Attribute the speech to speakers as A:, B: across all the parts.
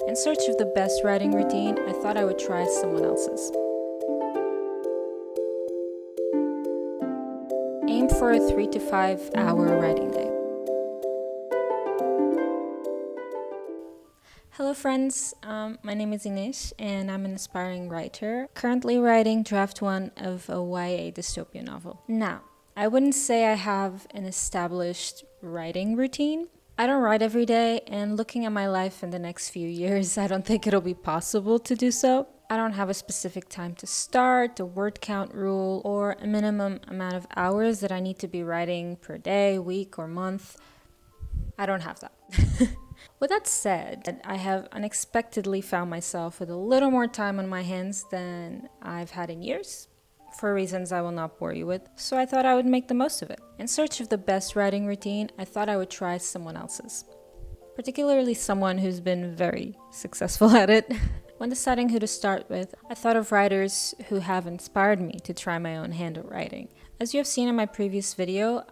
A: In search of the best writing routine, I thought I would try someone else's. Aim for a 3 to 5 hour writing day. Hello friends, my name is Inish and I'm an aspiring writer, currently writing draft 1 of a YA dystopian novel. Now, I wouldn't say I have an established writing routine. I don't write every day, and looking at my life in the next few years, I don't think it'll be possible to do so. I don't have a specific time to start, a word count rule, or a minimum amount of hours that I need to be writing per day, week, or month. I don't have that. With that said, I have unexpectedly found myself with a little more time on my hands than I've had in years, for reasons I will not bore you with, so I thought I would make the most of it. In search of the best writing routine, I thought I would try someone else's, particularly someone who's been very successful at it. When deciding who to start with, I thought of writers who have inspired me to try my own hand at writing. As you have seen in my previous video,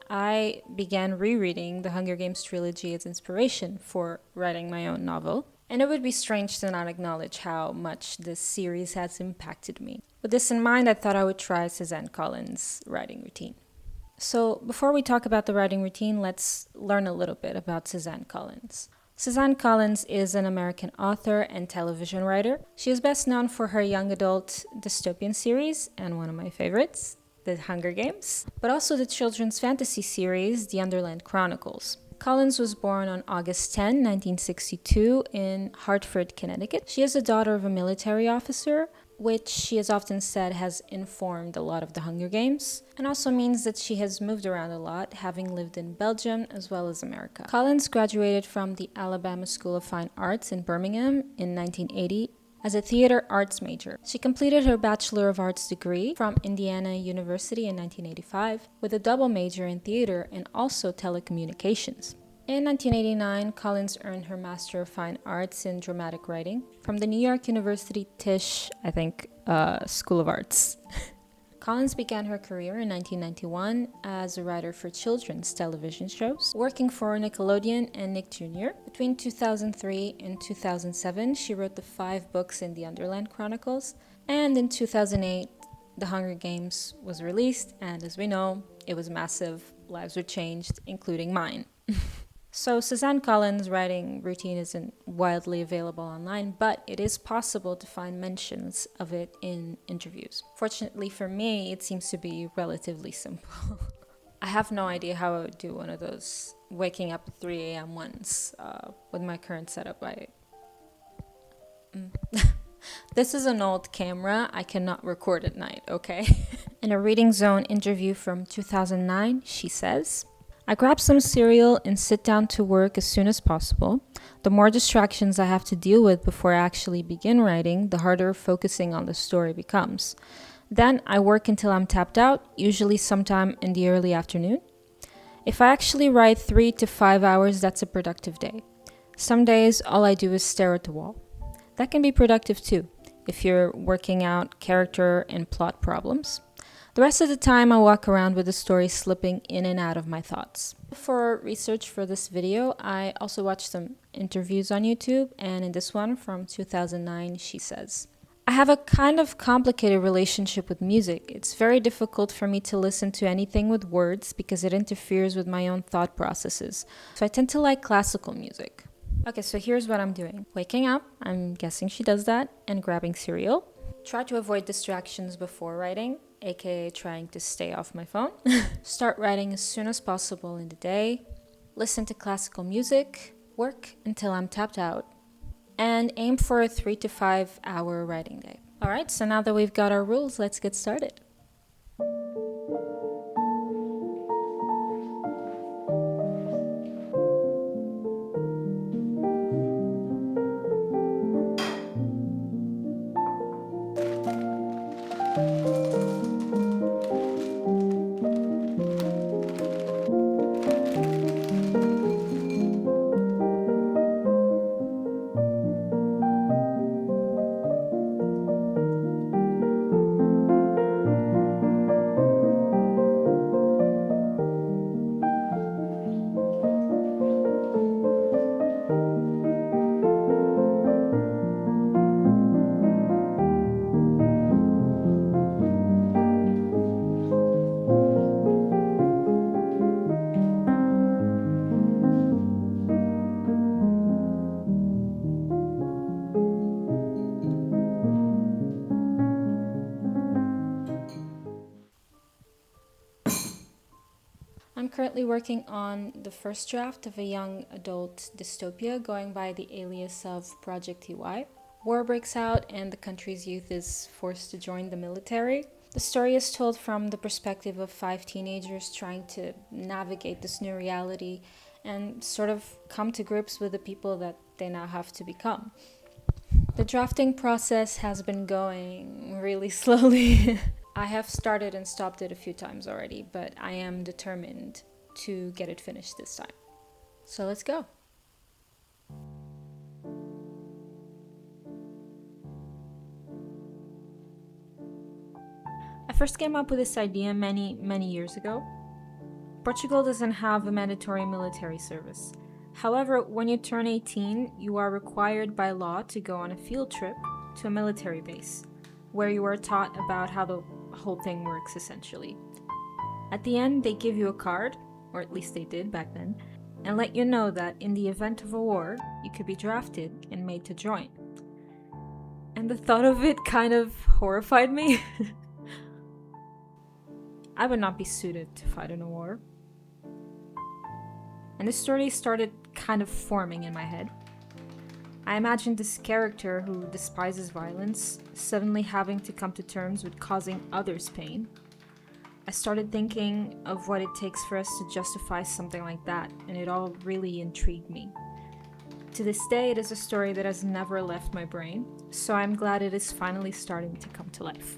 A: I began rereading the Hunger Games trilogy as inspiration for writing my own novel. And it would be strange to not acknowledge how much this series has impacted me. With this in mind, I thought I would try Suzanne Collins' writing routine. So before we talk about the writing routine, let's learn a little bit about Suzanne Collins. Suzanne Collins is an American author and television writer. She is best known for her young adult dystopian series, and one of my favorites, The Hunger Games, but also the children's fantasy series, The Underland Chronicles. Collins was born on August 10, 1962 in Hartford, Connecticut. She is the daughter of a military officer, which she has often said has informed a lot of the Hunger Games, and also means that she has moved around a lot, having lived in Belgium as well as America. Collins graduated from the Alabama School of Fine Arts in Birmingham in 1980 as a theater arts major. She completed her Bachelor of Arts degree from Indiana University in 1985 with a double major in theater and also telecommunications. In 1989, Collins earned her Master of Fine Arts in Dramatic Writing from the New York University Tisch, School of Arts. Collins began her career in 1991 as a writer for children's television shows, working for Nickelodeon and Nick Jr. Between 2003 and 2007, she wrote the 5 books in the Underland Chronicles, and in 2008, The Hunger Games was released, and as we know, it was massive. Lives were changed, including mine. So Suzanne Collins' writing routine isn't widely available online, but it is possible to find mentions of it in interviews. Fortunately for me, it seems to be relatively simple. I have no idea how I would do one of those waking up at 3 a.m. ones with my current setup. This is an old camera. I cannot record at night, okay? In a Reading Zone interview from 2009, she says, "I grab some cereal and sit down to work as soon as possible. The more distractions I have to deal with before I actually begin writing, the harder focusing on the story becomes. Then I work until I'm tapped out, usually sometime in the early afternoon. If I actually write 3 to 5 hours, that's a productive day. Some days, all I do is stare at the wall. That can be productive too, if you're working out character and plot problems. The rest of the time, I walk around with the story slipping in and out of my thoughts." For research for this video, I also watched some interviews on YouTube, and in this one from 2009, she says, "I have a kind of complicated relationship with music. It's very difficult for me to listen to anything with words because it interferes with my own thought processes. So I tend to like classical music." Okay, so here's what I'm doing. Waking up, I'm guessing she does that, and grabbing cereal. Try to avoid distractions before writing, aka trying to stay off my phone. Start writing as soon as possible in the day. Listen to classical music. Work until I'm tapped out. And aim for a 3 to 5 hour writing day. Alright, so now that we've got our rules, let's get started. currently working on the first draft of a young adult dystopia going by the alias of Project TY. War breaks out and the country's youth is forced to join the military. The story is told from the perspective of 5 teenagers trying to navigate this new reality and sort of come to grips with the people that they now have to become. The drafting process has been going really slowly. I have started and stopped it a few times already, but I am determined to get it finished this time. So let's go. I first came up with this idea many years ago. Portugal doesn't have a mandatory military service. However, when you turn 18, you are required by law to go on a field trip to a military base, where you are taught about how the whole thing works essentially. At the end, they give you a card, or at least they did back then, and let you know that in the event of a war, you could be drafted and made to join. And the thought of it kind of horrified me. I would not be suited to fight in a war. And the story started kind of forming in my head. I imagined this character who despises violence suddenly having to come to terms with causing others pain. I started thinking of what it takes for us to justify something like that, and it all really intrigued me. To this day, it is a story that has never left my brain, so I'm glad it is finally starting to come to life.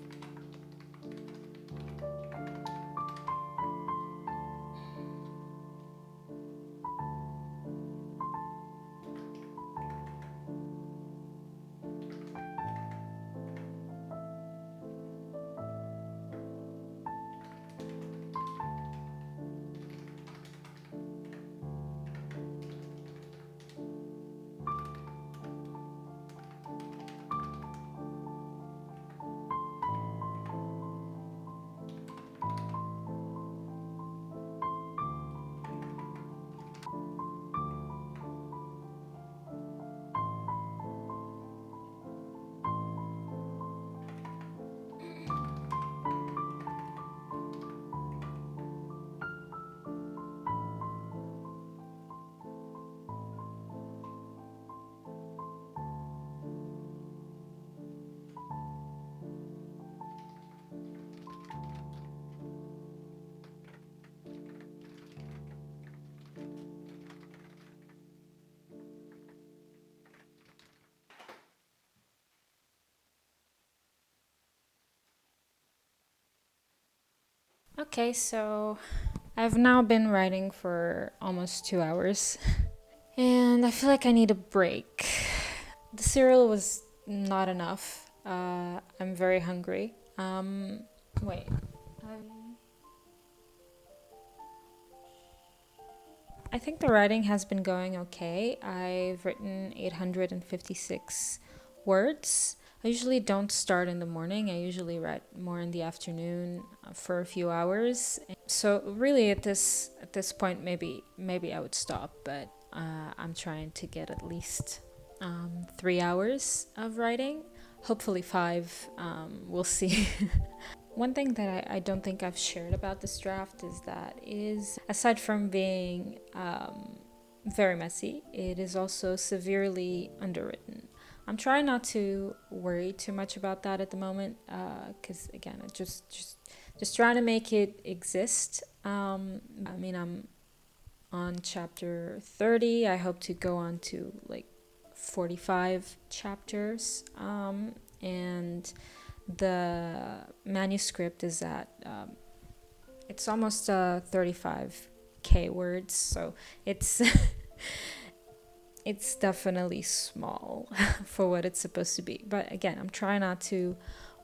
A: Okay, so I've now been writing for almost 2 hours and I feel like I need a break. The cereal was not enough. I'm very hungry. Wait. I think the writing has been going okay. I've written 856 words. I usually don't start in the morning. I usually write more in the afternoon for a few hours. So really, at this point, maybe I would stop. But I'm trying to get at least 3 hours of writing. Hopefully 5. We'll see. One thing that I don't think I've shared about this draft is that aside from being very messy, it is also severely underwritten. I'm trying not to worry too much about that at the moment, because again, I just trying to make it exist. I'm on chapter 30. I hope to go on to like 45 chapters, and the manuscript is at it's almost 35k words, so it's it's definitely small for what it's supposed to be. But again, I'm trying not to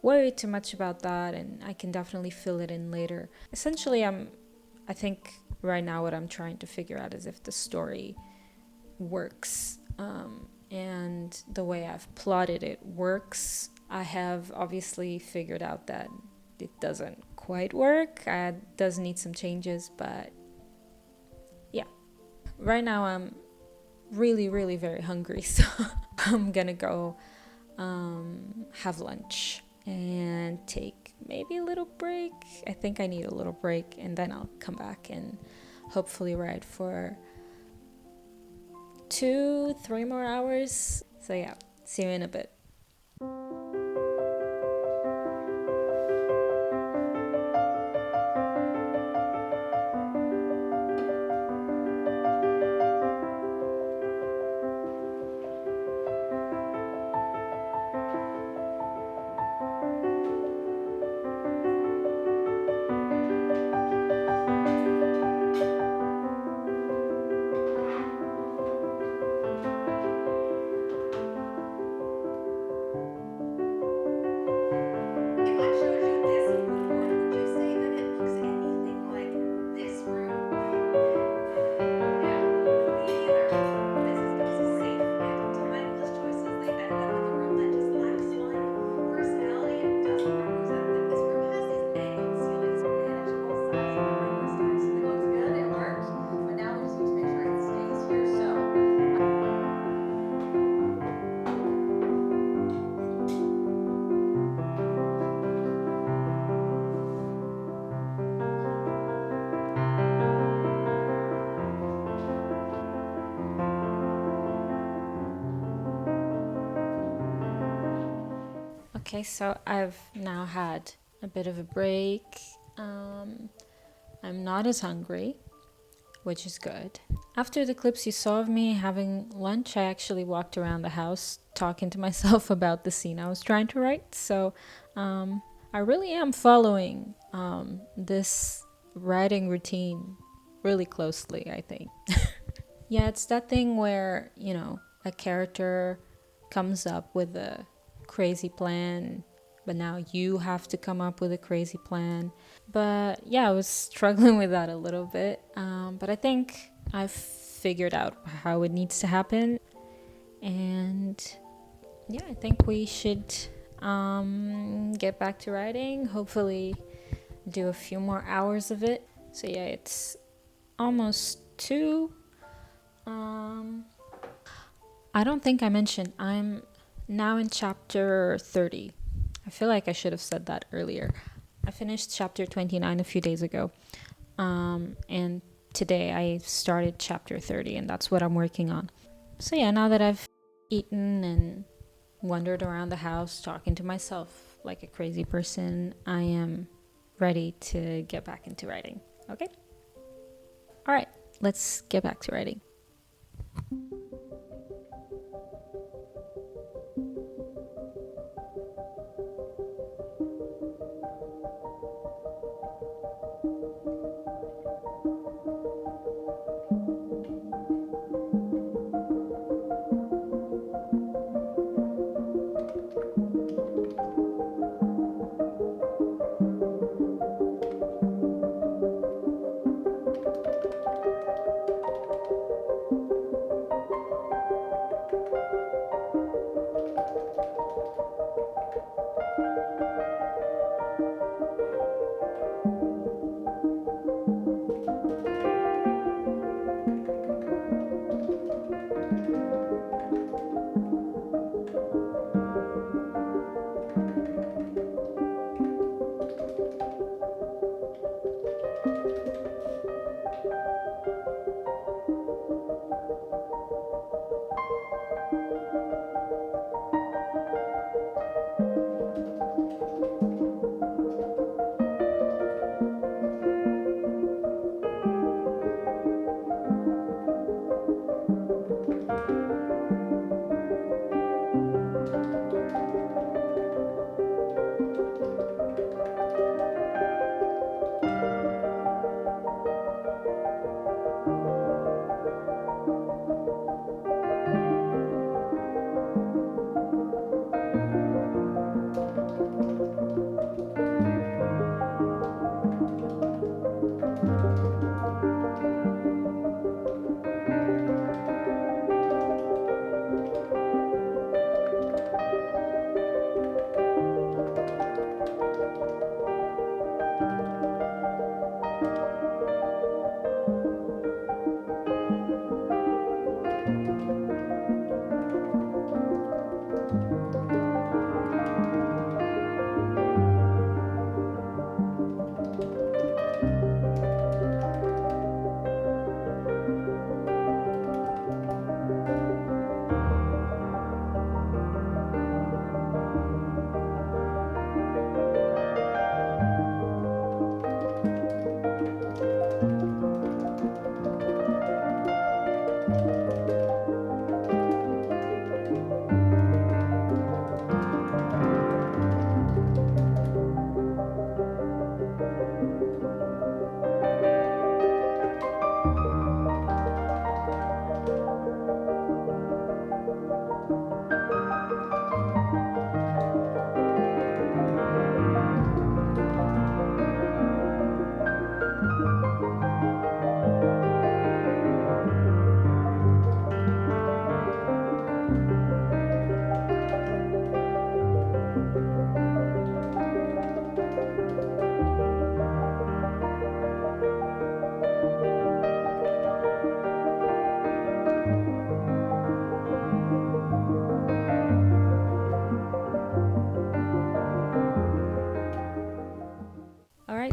A: worry too much about that, and I can definitely fill it in later. Essentially, I think right now what I'm trying to figure out is if the story works, and the way I've plotted it works. I have obviously figured out that it doesn't quite work. It does need some changes, but yeah. Right now I'm really, really very hungry, so I'm gonna go have lunch and take maybe a little break. I think I need a little break, and then I'll come back and hopefully write for 2-3 more hours. So yeah, see you in a bit. Okay, so I've now had a bit of a break. I'm not as hungry, which is good. After the clips you saw of me having lunch, I actually walked around the house talking to myself about the scene I was trying to write. So I really am following this writing routine really closely, I think. Yeah, it's that thing where, a character comes up with a crazy plan, but now you have to come up with a crazy plan. But yeah, I was struggling with that a little bit. But I think I've figured out how it needs to happen. And yeah, I think we should get back to writing. Hopefully, do a few more hours of it. So yeah, it's almost 2. I don't think I mentioned I'm now in chapter 30. I feel like I should have said that earlier. I finished chapter 29 a few days ago. And today I started chapter 30, and that's what I'm working on. So yeah, now that I've eaten and wandered around the house talking to myself like a crazy person, I am ready to get back into writing. Okay? All right, let's get back to writing.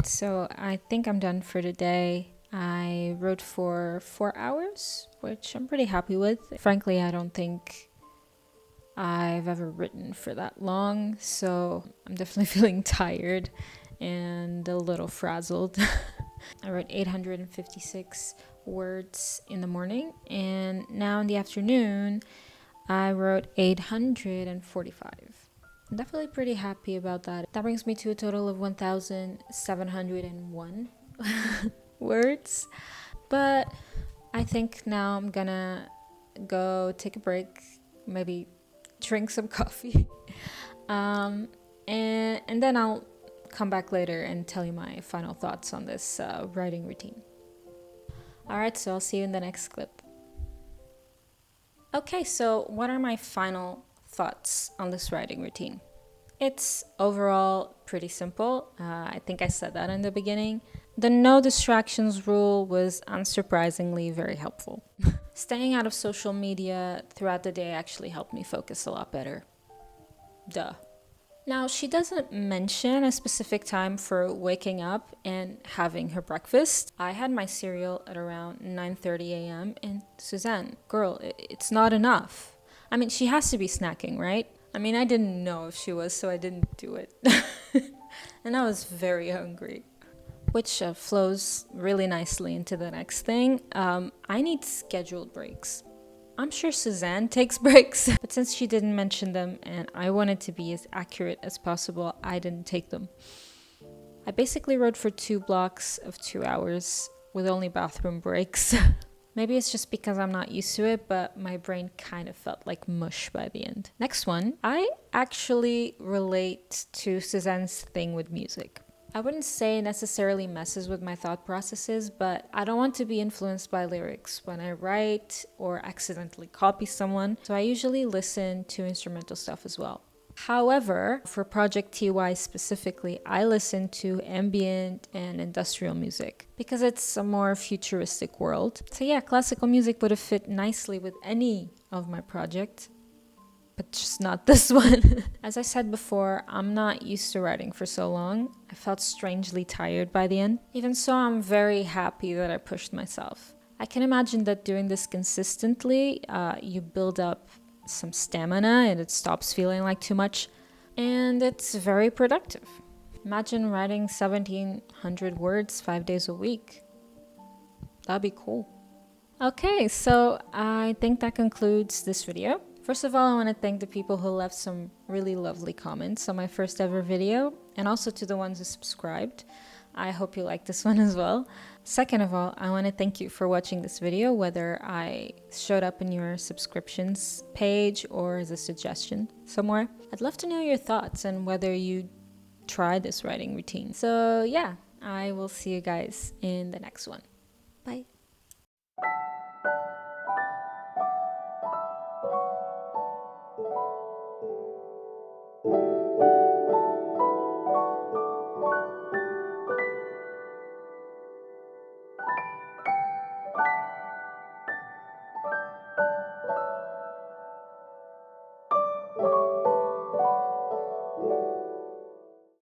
A: right, so I think I'm done for today. I wrote for 4 hours, which I'm pretty happy with. Frankly, I don't think I've ever written for that long, so I'm definitely feeling tired and a little frazzled. I wrote 856 words in the morning, and now in the afternoon, I wrote 845. I'm definitely pretty happy about that. That brings me to a total of 1,701 words. But I think now I'm gonna go take a break, maybe drink some coffee, and then I'll come back later and tell you my final thoughts on this writing routine. Alright, so I'll see you in the next clip. Okay, so what are my final thoughts on this writing routine? It's overall pretty simple. I think I said that in the beginning. The no distractions rule was unsurprisingly very helpful. Staying out of social media throughout the day actually helped me focus a lot better. Duh. Now, she doesn't mention a specific time for waking up and having her breakfast. I had my cereal at around 9:30 a.m. and Suzanne, girl, it's not enough. I mean, she has to be snacking, right? I mean, I didn't know if she was, so I didn't do it. And I was very hungry. Which flows really nicely into the next thing. I need scheduled breaks. I'm sure Suzanne takes breaks, but since she didn't mention them and I wanted to be as accurate as possible, I didn't take them. I basically wrote for 2 blocks of 2 hours with only bathroom breaks. Maybe it's just because I'm not used to it, but my brain kind of felt like mush by the end. Next one, I actually relate to Suzanne's thing with music. I wouldn't say it necessarily messes with my thought processes, but I don't want to be influenced by lyrics when I write or accidentally copy someone, so I usually listen to instrumental stuff as well. However, for Project TY specifically, I listen to ambient and industrial music because it's a more futuristic world. So yeah, classical music would have fit nicely with any of my projects, but just not this one. As I said before, I'm not used to writing for so long. I felt strangely tired by the end. Even so, I'm very happy that I pushed myself. I can imagine that doing this consistently, you build up some stamina and it stops feeling like too much. And it's very productive. Imagine writing 1,700 words 5 days a week. That'd be cool. Okay, so I think that concludes this video. First of all, I want to thank the people who left some really lovely comments on my first ever video, and also to the ones who subscribed. I hope you like this one as well. Second of all, I want to thank you for watching this video, whether I showed up in your subscriptions page or as a suggestion somewhere. I'd love to know your thoughts and whether you tried this writing routine. So yeah, I will see you guys in the next one. Bye.